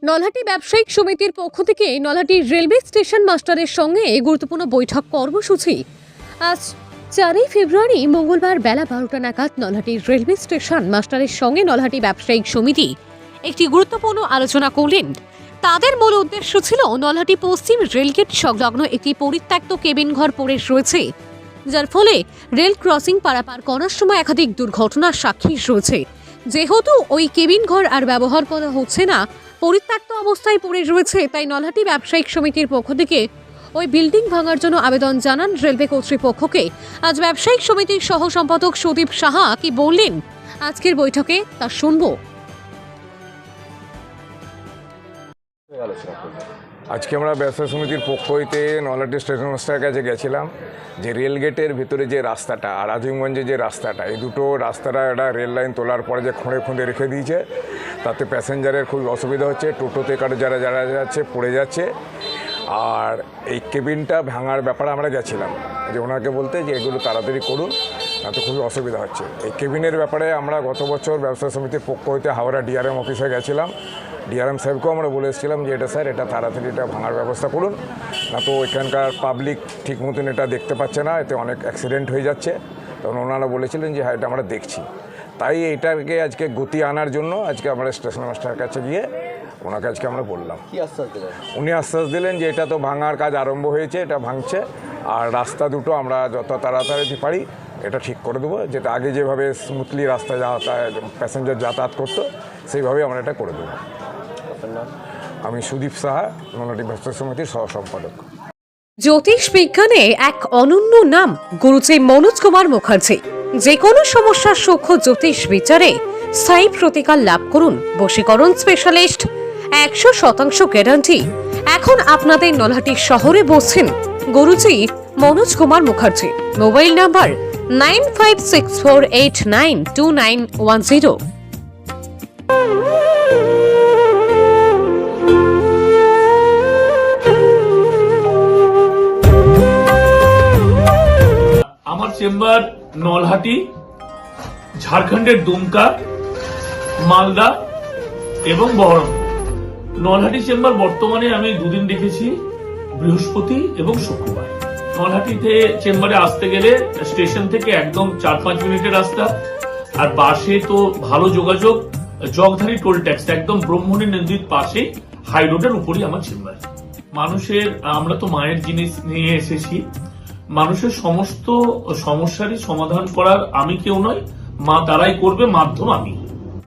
নলহাটি ব্যবসায়িক সমিতির পক্ষ থেকে নলহাটি রেলওয়ে স্টেশন মাস্টারের সঙ্গে গুরুত্বপূর্ণ বৈঠক কর্মসূচি আজ 4 ফেব্রুয়ারি মঙ্গলবার বেলা 12টা নাগাদ নলহাটি রেলওয়ে স্টেশন মাস্টারের সঙ্গে নলহাটি ব্যবসায়িক সমিতি একটি গুরুত্বপূর্ণ আলোচনা করলেন। তাদের মূল উদ্দেশ্য ছিল নলহাটি পশ্চিম রেলগেট সংলগ্ন একটি পরিত্যক্ত কেবিন ঘর পড়ে রয়েছে, যার ফলে রেল ক্রসিং পারাপার করার সময় একাধিক দুর্ঘটনার সাক্ষী রয়েছে। যেহেতু ওই কেবিন ঘর আর ব্যবহার করা হচ্ছে না, পরিত্যক্ত অবস্থায় পড়ে রয়েছে, তাই নলহাটি ব্যবসায়িক সমিতির পক্ষ থেকে ওই বিল্ডিং ভাঙার জন্য আবেদন জানান রেলওয়ে কর্তৃপক্ষকে। আজ ব্যবসায়িক সমিতির সহ সম্পাদক সুদীপ সাহা কি বললেন আজকের বৈঠকে তা শুনবো। আজকে আমরা ব্যবসায়ী সমিতির পক্ষ হইতে নলহাটি স্টেশন মাস্টারের কাছে গেছিলাম যে রেলগেটের ভিতরে যে রাস্তাটা আর আজিমগঞ্জে যে রাস্তাটা, এই দুটো রাস্তাটা একটা রেল লাইন তোলার পরে যে খুঁড়ে খুঁড়ে রেখে দিয়েছে, তাতে প্যাসেঞ্জারের খুব অসুবিধা হচ্ছে। টোটোতে কারো যারা যারা যাচ্ছে পড়ে যাচ্ছে। আর এই কেবিনটা ভাঙার ব্যাপারে আমরা গেছিলাম যে ওনাকে বলতে যে এগুলো তাড়াতাড়ি করুন, তাতে খুবই অসুবিধা হচ্ছে। এই কেবিনের ব্যাপারে আমরা গত বছর ব্যবসায়ী সমিতির পক্ষ হইতে হাওড়া ডিআরএম অফিসে গেছিলাম। ডিআরএম সাহেবকেও আমরা বলে এসেছিলাম যে এটা স্যার, এটা তাড়াতাড়ি এটা ভাঙার ব্যবস্থা করুন, না তো এখানকার পাবলিক ঠিক মতন এটা দেখতে পাচ্ছে না, এতে অনেক অ্যাক্সিডেন্ট হয়ে যাচ্ছে। তখন ওনারা বলেছিলেন যে হ্যাঁ, এটা আমরা দেখছি। তাই এইটাকে আজকে গতি আনার জন্য আজকে আমরা স্টেশন মাস্টারের কাছে গিয়ে ওনাকে আজকে আমরা বললাম। কি আশ্বাস দিলেন? উনি আশ্বাস দিলেন যে এটা তো ভাঙার কাজ আরম্ভ হয়েছে, এটা ভাঙছে, আর রাস্তা দুটো আমরা যত তাড়াতাড়ি পারি এটা ঠিক করে দেবো, যেটা আগে যেভাবে স্মুথলি রাস্তা প্যাসেঞ্জার যাতায়াত করতো সেইভাবেই আমরা এটা করে দেবো। আমি সুদীপ সাহা, নলহাটি ব্যবসায়ী সমিতির সহ সম্পাদক। জ্যোতিষ বিজ্ঞানে এক অনন্য নাম গুরুজি মনোজ কুমার মুখার্জি। যে কোনো সমস্যার সূক্ষ্ম জ্যোতিষ বিচারে স্থায়ী প্রতিকার লাভ করুন। বশীকরণ স্পেশালিস্ট, 100% গ্যারান্টি। এখন আপনাদের নলহাটি শহরে বসছেন গুরুজি মনোজ কুমার মুখার্জি। Mobile number 9564892910। আমার চেম্বার নলহাটি, ঝাড়খণ্ডের দুমকা, মালদা এবং বহরমপুর। নলহাটি চেম্বার বর্তমানে আমি দুদিন রেখেছি, বৃহস্পতি এবং শুক্রবার। নলহাটিতে চেম্বারে আসতে গেলে স্টেশন থেকে একদম 4-5 মিনিটের রাস্তা, আর বাসে তো ভালো যোগাযোগ। জগধারী টোল ট্যাক্স একদম ব্রহ্মণী নদীর পাশে হাই রোডের উপরই আমার চেম্বার। মানুষের, আমরা তো মায়ের জিনিস নিয়ে এসেছি, মানুষের সমস্ত সমস্যারই সমাধান করার আমি কেউ নয়, মা তারাই করবে, মাধ্যম আমি।